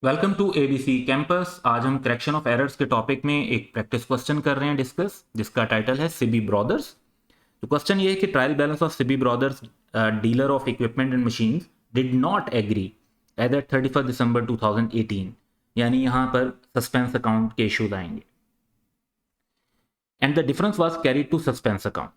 Welcome to ABC campus. आज हम correction of errors के टॉपिक में एक प्रैक्टिस क्वेश्चन कर रहे हैं डिस्कस, जिसका टाइटल है सिबी ब्रदर्स। तो क्वेश्चन ये है कि trial balance of SB Brothers dealer of equipment and machines did not agree as at 31 December 2018, यानी यहाँ पर सस्पेंस अकाउंट के इश्यूज आएंगे and the difference was carried to suspense account.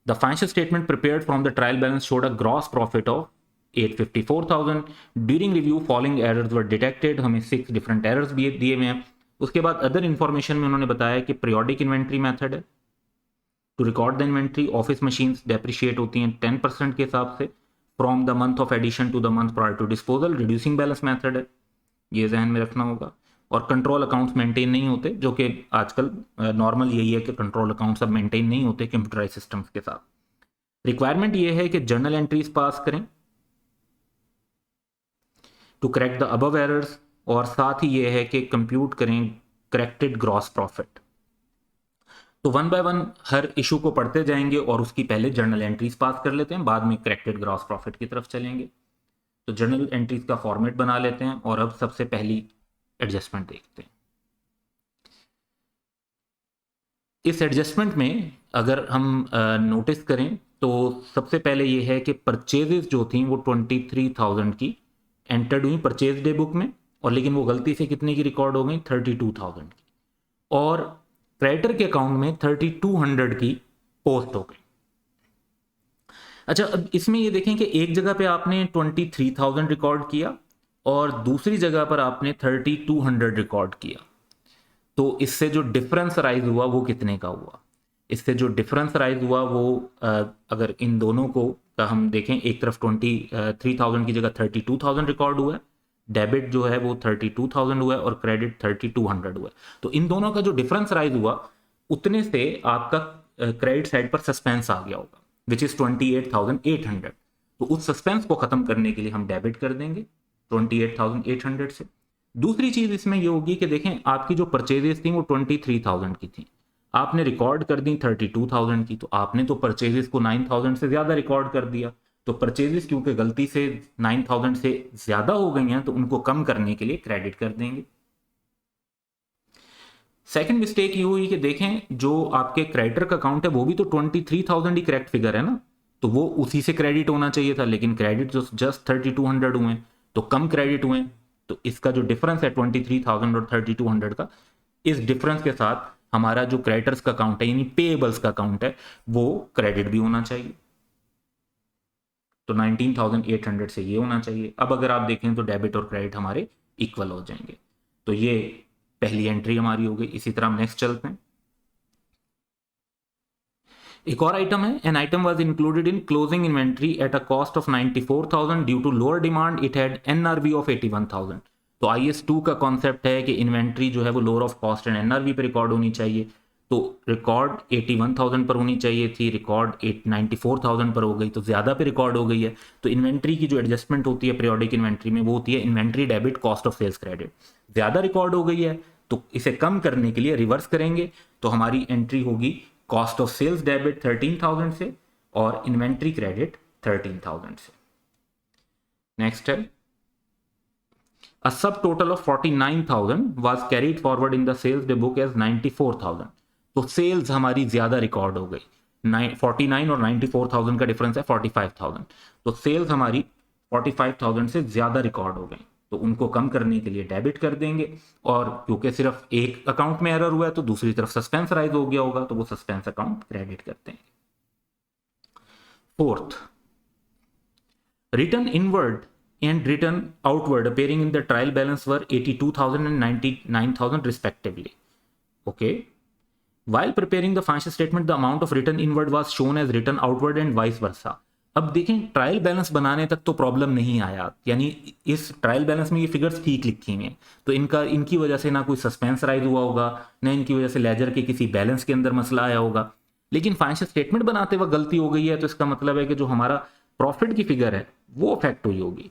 The financial statement prepared from the trial balance showed a gross profit of 854,000. During review, following errors were detected. हमें 6 different errors भी दिए हुए हैं। उसके बाद other information में उन्होंने बताया कि पीरियोडिक इन्वेंट्री मेथड है to record the inventory. Office machines depreciate होती हैं 10% के हिसाब से from the month of addition to the month prior to disposal. Reducing balance method है, ये जहन में रखना होगा। और कंट्रोल अकाउंट्स मेंटेन नहीं होते, जो कि आजकल नॉर्मल यही है कि कंट्रोल अकाउंट्स अब मेंटेन नहीं होते कंप्यूटराइज सिस्टम्स के साथ। रिक्वायरमेंट ये है कि जर्नल एंट्रीज पास करें to correct the above errors, और साथ ही ये है कि कंप्यूट करें करेक्टेड ग्रॉस प्रॉफिट। तो वन बाय वन हर इशू को पढ़ते जाएंगे और उसकी पहले जर्नल एंट्रीज पास कर लेते हैं, बाद में करेक्टेड ग्रॉस प्रॉफिट की तरफ चलेंगे। तो जर्नल एंट्रीज का फॉर्मेट बना लेते हैं और अब सबसे पहली एडजस्टमेंट देखते हैं। इस एडजस्टमेंट में अगर हम नोटिस करें तो सबसे पहले ये है कि परचेजेस जो थी वो 23,000 की एंटर्ड हुई परचेज डे बुक में, और लेकिन वो गलती से कितने की रिकॉर्ड हो गई, 32,000 की। और क्रेडिटर के अकाउंट में 3200 की पोस्ट हो गई। अच्छा, अब इसमें ये देखें कि एक जगह पे आपने 23,000 रिकॉर्ड किया और दूसरी जगह पर आपने 3200 रिकॉर्ड किया। तो इससे जो डिफरेंस राइज हुआ वो कितने का हुआ? इससे जो डिफरेंस राइज हुआ वो अगर इन दोनों को का हम देखें, एक तरफ 23,000 की जगह 32,000 रिकॉर्ड हुआ है, डेबिट जो है वो 32,000 हुआ है और क्रेडिट 3200 हुआ है। तो इन दोनों का जो डिफरेंस राइज हुआ उतने से आपका क्रेडिट साइड पर सस्पेंस आ गया होगा, विच इज 28,800। तो उस सस्पेंस को खत्म करने के लिए हम डेबिट कर देंगे 28,800 से। दूसरी चीज इसमें ये होगी कि देखें, आपकी जो परचेजेस थी वो 23,000 की थी, आपने रिकॉर्ड कर दी 32,000 की, तो आपने तो परचेजेस को 9,000 से ज्यादा रिकॉर्ड कर दिया। तो परचेजेस क्योंकि गलती से 9,000 से ज्यादा हो गई हैं तो उनको कम करने के लिए क्रेडिट कर देंगे। सेकंड मिस्टेक ये हुई कि देखें, जो आपके क्रेडिटर का अकाउंट है वो भी तो 23,000 ही करेक्ट फिगर है ना, तो वो उसी से क्रेडिट होना चाहिए था, लेकिन क्रेडिट जो जस्ट 3200 हुए, तो कम क्रेडिट हुए। तो इसका जो डिफरेंस है 23,000 और 3200 का, इस डिफरेंस के साथ हमारा जो क्रेडिटर्स का अकाउंट है यानी पेएबल्स का अकाउंट है वो क्रेडिट भी होना चाहिए। तो 19,800 से ये होना चाहिए। अब अगर आप देखें तो डेबिट और क्रेडिट हमारे इक्वल हो जाएंगे। तो ये पहली एंट्री हमारी हो गई। इसी तरह हम नेक्स्ट चलते हैं। एक और आइटम है, an item was included in closing inventory at a cost of 94,000 due to lower demand, it had NRV of 81,000। तो IS2 का कॉन्सेप्ट है कि इन्वेंट्री जो है वो lower of cost and NRV पे रिकॉर्ड होनी चाहिए। तो रिकॉर्ड 81,000 पर होनी चाहिए थी, रिकॉर्ड 94,000 पर हो गई, तो ज़्यादा पे रिकॉर्ड हो गई है। तो इन्वेंट्री की जो एडजस्टमेंट होती है पीरियोडिक इन्वेंट्री में वो होती है inventory debit cost of sales credit. ज़्यादा रिकॉर्ड हो गई है तो इसे कम करने के लिए रिवर्स करेंगे, तो हमारी एंट्री होगी कॉस्ट ऑफ सेल्स डेबिट 13,000 से और इन्वेंट्री क्रेडिट 13,000 से। नेक्स्ट है, a subtotal of 49,000 was carried forward in the sales day book as 94,000। तो सेल्स हमारी ज्यादा रिकॉर्ड हो गई, 49 और 94,000 का डिफरेंस है 45,000। तो सेल्स हमारी 45,000 से ज्यादा रिकॉर्ड हो गई, तो उनको कम करने के लिए डेबिट कर देंगे। और क्योंकि सिर्फ एक अकाउंट में एरर हुआ है तो दूसरी तरफ सस्पेंस राइज हो गया होगा, तो वो सस्पेंस अकाउंट क्रेडिट करते हैं। Fourth, return inward and return outward appearing in the trial balance were 82,000 and 99,000 respectively. Okay. While preparing the financial statement, the amount of return inward was shown as return outward and vice versa. अब देखें, trial balance बनाने तक तो problem नहीं आया, यानी इस trial balance में ये फिगर्स ठीक लिखी हुई हैं, तो इनकी वजह से ना कोई सस्पेंस राइज हुआ होगा, ना इनकी वजह से लेजर के किसी बैलेंस के अंदर मसला आया होगा। लेकिन फाइनेंशियल स्टेटमेंट बनाते वक्त गलती हो गई है, तो इसका मतलब है कि जो हमारा प्रॉफिट की फिगर है वो अफेक्ट हुई होगी।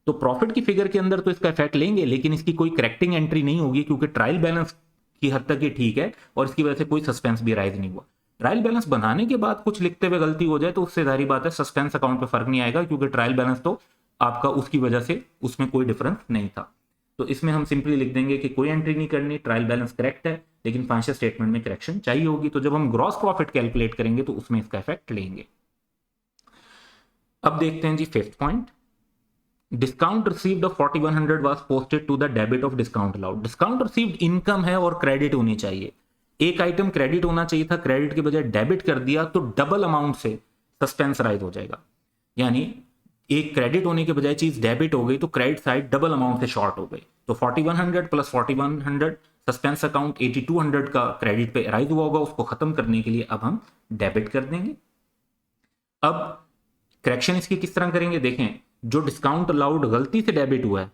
तो प्रॉफिट की फिगर के अंदर तो इसका इफेक्ट लेंगे, लेकिन इसकी कोई करेक्टिंग एंट्री नहीं होगी, क्योंकि ट्रायल बैलेंस की हद तक ये ठीक है और इसकी वजह से कोई सस्पेंस भी राइज नहीं हुआ। ट्रायल बैलेंस बनाने के बाद कुछ लिखते हुए गलती हो जाए तो उससे जाहिर बात है सस्पेंस अकाउंट पे फर्क नहीं आएगा, क्योंकि ट्रायल बैलेंस तो आपका उसकी वजह से उसमें कोई डिफरेंस नहीं था। तो इसमें हम सिंपली लिख देंगे कि कोई एंट्री नहीं करनी, ट्रायल बैलेंस करेक्ट है, लेकिन फाइनेंशियल स्टेटमेंट में करेक्शन चाहिए होगी। तो जब हम ग्रॉस प्रॉफिट कैलकुलेट करेंगे तो उसमें इसका इफेक्ट लेंगे। अब देखते हैं जी fifth point, discount received of 4100 was posted to the debit of discount allowed. Discount received income है और क्रेडिट होनी चाहिए। एक आइटम क्रेडिट होना चाहिए था, क्रेडिट के बजाय डेबिट कर दिया तो डबल अमाउंट से सस्पेंस राइज हो जाएगा। यानी एक क्रेडिट होने के बजाय चीज डेबिट हो गई तो क्रेडिट साइड डबल अमाउंट से शॉर्ट हो गई। तो 4100 प्लस 4100 सस्पेंस अकाउंट 8200 का क्रेडिट पे राइज हुआ होगा, उसको खत्म करने के लिए अब हम डेबिट कर देंगे। अब करेक्शन इसकी किस तरह करेंगे, देखें, जो डिस्काउंट अलाउड गलती से डेबिट हुआ है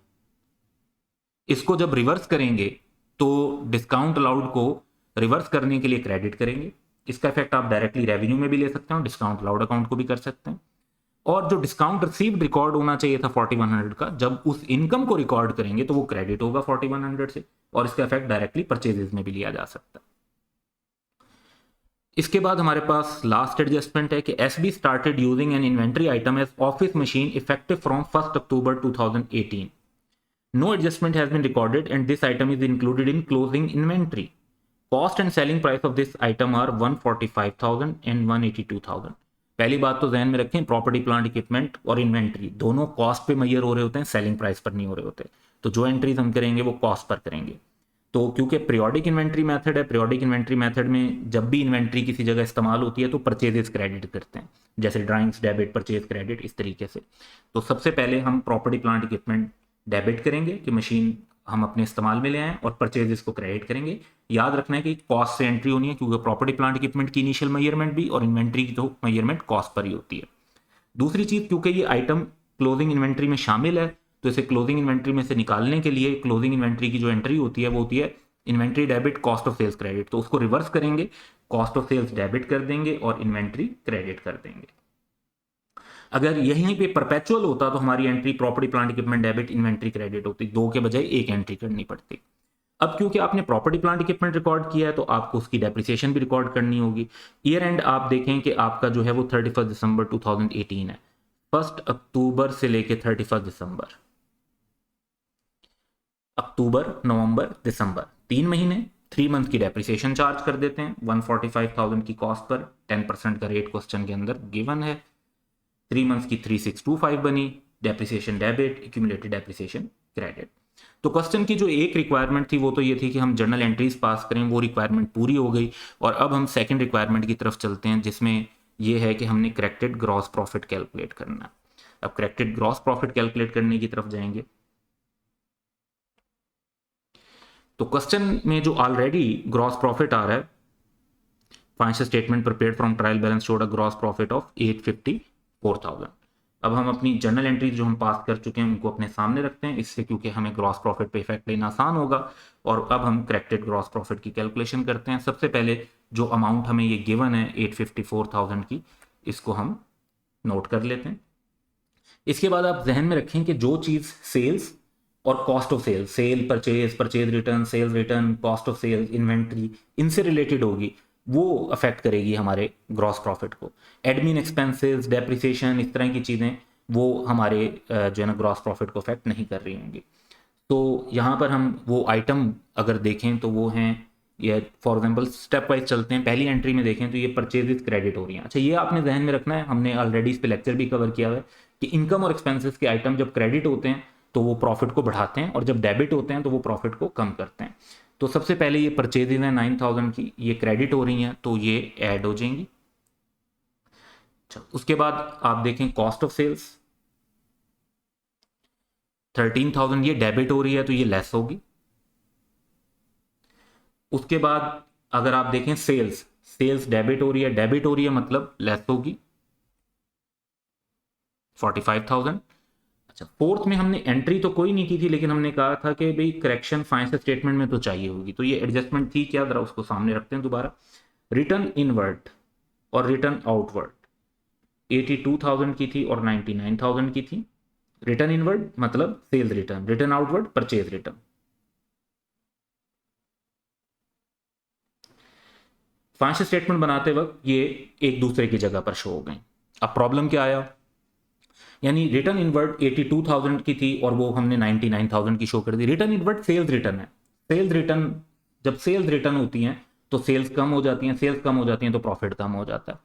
इसको जब रिवर्स करेंगे तो डिस्काउंट अलाउड को रिवर्स करने के लिए क्रेडिट करेंगे। इसका इफेक्ट आप डायरेक्टली रेवेन्यू में भी ले सकते हो, डिस्काउंट अलाउड अकाउंट को भी कर सकते हैं। और जो डिस्काउंट रिसीव्ड रिकॉर्ड होना चाहिए था 4100 का, जब उस इनकम को रिकॉर्ड करेंगे तो वो क्रेडिट होगा 4100 से, और इसका इफेक्ट डायरेक्टली परचेजेस में भी लिया जा सकता है। इसके बाद हमारे पास लास्ट एडजस्टमेंट है कि SB started using an inventory item as office machine effective from 1 October 2018। No adjustment has been recorded and this item is included in closing inventory. Cost and selling price of this item are 145,000 and 182,000. पहली बात तो ध्यान में रखें, property plant equipment और inventory दोनों cost पे major हो रहे होते हैं, सेलिंग प्राइस पर नहीं हो रहे होते। तो जो एंट्रीज हम करेंगे वो कॉस्ट पर करेंगे। तो क्योंकि पीरियोडिक इन्वेंट्री मेथड है, पीरियोडिक इन्वेंट्री मेथड में जब भी इन्वेंट्री किसी जगह इस्तेमाल होती है तो परचेजेस क्रेडिट करते हैं, जैसे ड्राइंग्स डेबिट, परचेज क्रेडिट, इस तरीके से। तो सबसे पहले हम प्रॉपर्टी प्लांट इक्विपमेंट डेबिट करेंगे कि मशीन हम अपने इस्तेमाल में ले आए, और परचेजेस को क्रेडिट करेंगे। याद रखना है कि कॉस्ट से एंट्री होनी है, क्योंकि प्रॉपर्टी प्लांट इक्विपमेंट की इनिशियल मेजरमेंट भी और इन्वेंट्री की तो मेजरमेंट कॉस्ट पर ही होती है। दूसरी चीज, क्योंकि ये आइटम क्लोजिंग इन्वेंट्री में शामिल है तो इसे क्लोजिंग इन्वेंट्री में से निकालने के लिए क्लोजिंग इन्वेंट्री की जो एंट्री होती है वो होती है inventory debit cost of sales credit. तो उसको रिवर्स करेंगे, कॉस्ट ऑफ सेल्स डेबिट कर देंगे और इन्वेंट्री क्रेडिट कर देंगे। अगर यहीं पे परपेचुअल होता तो हमारी entry property plant equipment debit inventory credit होती, दो के बजाय एक एंट्री करनी पड़ती। अब क्योंकि आपने प्रॉपर्टी प्लांट इक्विपमेंट रिकॉर्ड किया है तो आपको उसकी डेप्रिसिएशन भी रिकॉर्ड करनी होगी। ईयर एंड आप देखें कि आपका जो है वो 31 दिसंबर 2018 है। 1 अक्टूबर से लेके 31 दिसंबर, अक्टूबर, नवंबर, दिसंबर, 3 महीने, 3 मंथ की डेप्रिसिएशन चार्ज कर देते हैं 145,000 की कॉस्ट पर। 10% का रेट क्वेश्चन के अंदर गिवन है। 3 मंथ्स की 3625 बनी, depreciation debit, accumulated depreciation credit. तो क्वेश्चन की जो एक रिक्वायरमेंट थी वो तो ये थी कि हम जर्नल एंट्रीज पास करें, वो रिक्वायरमेंट पूरी हो गई। और अब हम सेकंड रिक्वायरमेंट की तरफ चलते हैं, जिसमें ये है कि हमने करेक्टेड ग्रॉस प्रॉफिट कैलकुलेट करना। अब करेक्टेड ग्रॉस प्रॉफिट कैलकुलेट करने की तरफ जाएंगे। तो क्वेश्चन में जो ऑलरेडी ग्रॉस प्रॉफिट आ रहा है, financial statement prepared from trial balance showed a gross profit of 854,000। अब हम अपनी जर्नल एंट्रीज जो हम पास कर चुके हैं उनको अपने सामने रखते हैं, इससे क्योंकि हमें ग्रॉस प्रॉफिट पे इफेक्ट लेना आसान होगा। और अब हम करेक्टेड ग्रॉस प्रॉफिट की कैलकुलेशन करते हैं। सबसे पहले जो अमाउंट हमें ये गिवन है 854,000 की, इसको हम नोट कर लेते हैं। इसके बाद आप जहन में रखें कि जो चीज़ सेल्स और cost of sales, sale purchase, purchase return, sales return, cost of sales, inventory, इनसे रिलेटेड होगी, वो अफेक्ट करेगी हमारे ग्रॉस प्रॉफिट को। एडमिन एक्सपेंसेस, डेप्रिसिएशन, इस तरह की चीज़ें वो हमारे जो है ना ग्रॉस प्रॉफिट को अफेक्ट नहीं कर रही होंगी। तो यहाँ पर हम वो आइटम अगर देखें तो वो हैं, ये फॉर एग्जांपल स्टेप वाइज चलते हैं। पहली एंट्री में देखें तो ये परचेजेस क्रेडिट हो रही हैं। अच्छा, ये आपने जहन में रखना है, हमने ऑलरेडी इस पे लेक्चर भी कवर किया हुआ है कि इनकम और एक्सपेंसेस के आइटम जब क्रेडिट होते हैं तो वो प्रॉफिट को बढ़ाते हैं, और जब डेबिट होते हैं तो वो प्रॉफिट को कम करते हैं। तो सबसे पहले ये परचेजेज हैं 9,000 की, ये क्रेडिट हो रही हैं तो ये ऐड हो जाएंगी। उसके बाद आप देखें कॉस्ट ऑफ सेल्स 13,000, ये डेबिट हो रही है तो ये लेस होगी। उसके बाद अगर आप देखें सेल्स, सेल्स डेबिट हो रही है, डेबिट हो रही है मतलब लेस होगी 45,000। अच्छा, फोर्थ में हमने एंट्री तो कोई नहीं की थी, लेकिन हमने कहा था कि भाई करेक्शन फाइनेंशियल स्टेटमेंट में तो चाहिए होगी, तो ये एडजस्टमेंट थी क्या, जरा उसको सामने रखते हैं दोबारा। रिटर्न इनवर्ड और रिटर्न आउटवर्ड 82,000 की थी और 99,000 की थी। रिटर्न इनवर्ड मतलब sales return, return outward purchase return. Financial statement बनाते वक्त ये एक दूसरे की जगह पर शो हो गए। अब प्रॉब्लम क्या आया यानी रिटर्न इनवर्ट 82,000 की थी और वो हमने 99,000 की शो कर दी। रिटर्न इनवर्ट सेल्स रिटर्न है। सेल्स रिटर्न, जब सेल्स रिटर्न होती हैं तो सेल्स कम हो जाती हैं, सेल्स कम हो जाती हैं तो प्रॉफिट कम हो जाता है।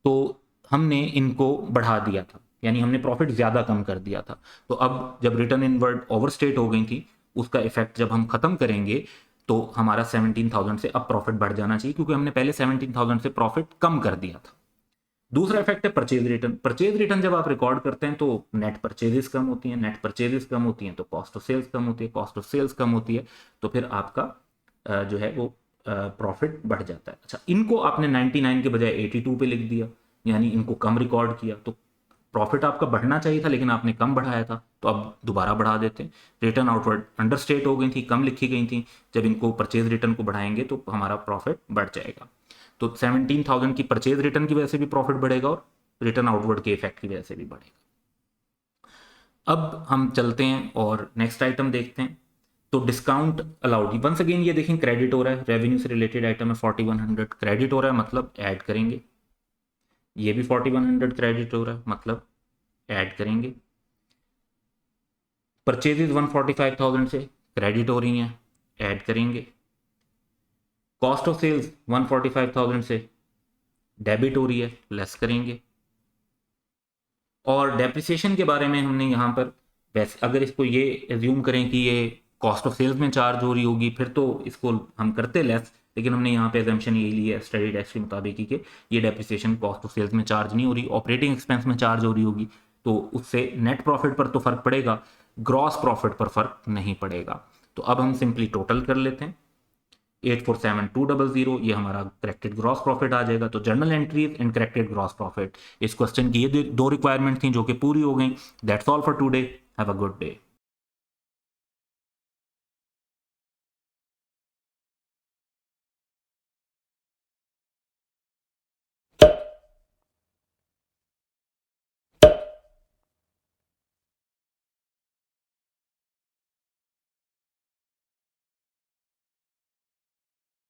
तो हमने इनको बढ़ा दिया था, यानी हमने प्रॉफिट ज़्यादा कम कर दिया था। तो अब जब रिटर्न इनवर्ट ओवरस्टेट हो गई थी, उसका इफेक्ट जब हम खत्म करेंगे तो हमारा 17,000 से अब प्रॉफिट बढ़ जाना चाहिए, क्योंकि हमने पहले 17,000 से प्रॉफिट कम कर दिया था। दूसरा इफेक्ट है परचेज रिटर्न। परचेज रिटर्न जब आप रिकॉर्ड करते हैं तो नेट परचेजेस कम होती हैं, नेट परचेजेस कम होती हैं तो कॉस्ट ऑफ सेल्स कम होती है, कॉस्ट ऑफ सेल्स कम होती है तो फिर आपका जो है वो प्रॉफिट बढ़ जाता है। अच्छा, इनको आपने 99 के बजाय 82 पे लिख दिया, यानी इनको कम रिकॉर्ड किया, तो प्रॉफिट आपका बढ़ना चाहिए था लेकिन आपने कम बढ़ाया था, तो अब दोबारा बढ़ा देते हैं। रिटर्न आउटवर्ड अंडरस्टेट हो गई थी, कम लिखी गई थी, जब इनको परचेज रिटर्न को बढ़ाएंगे तो हमारा प्रॉफिट बढ़ जाएगा। तो 17,000 की परचेज रिटर्न की वजह से भी प्रॉफिट बढ़ेगा और रिटर्न आउटवर्ड के इफेक्ट की वजह से भी बढ़ेगा। अब हम चलते हैं और नेक्स्ट आइटम देखते हैं। तो डिस्काउंट अलाउड, वंस अगेन ये देखें क्रेडिट हो रहा है, रेवेन्यू से रिलेटेड आइटम है, 4100 क्रेडिट हो रहा है मतलब ऐड करेंगे। ये भी 4100 क्रेडिट हो रहा है मतलब ऐड करेंगे। परचेजेज 145,000 से क्रेडिट हो रही हैं, ऐड करेंगे। कॉस्ट ऑफ सेल्स 145,000 से डेबिट हो रही है, लेस करेंगे। और डेप्रिसिएशन के बारे में हमने यहाँ पर वैसे अगर इसको ये एज्यूम करें कि ये कॉस्ट ऑफ सेल्स में चार्ज हो रही होगी फिर तो इसको हम करते लेस, लेकिन हमने यहाँ पे एजम्पशन यही लिया स्टडी टेस्ट के मुताबिक कि ये डेप्रिसिएशन कॉस्ट ऑफ सेल्स में चार्ज नहीं हो रही, ऑपरेटिंग एक्सपेंस में चार्ज हो रही होगी, तो उससे नेट प्रॉफिट पर तो फर्क पड़ेगा, ग्रॉस प्रॉफिट पर फर्क नहीं पड़ेगा। तो अब हम सिंपली टोटल कर लेते हैं। 847200 ये हमारा करेक्टेड ग्रॉस प्रॉफिट आ जाएगा। तो journal entries and corrected gross profit, इस क्वेश्चन की ये दो रिक्वायरमेंट थी जो कि पूरी हो गई। That's all for today, have a good day.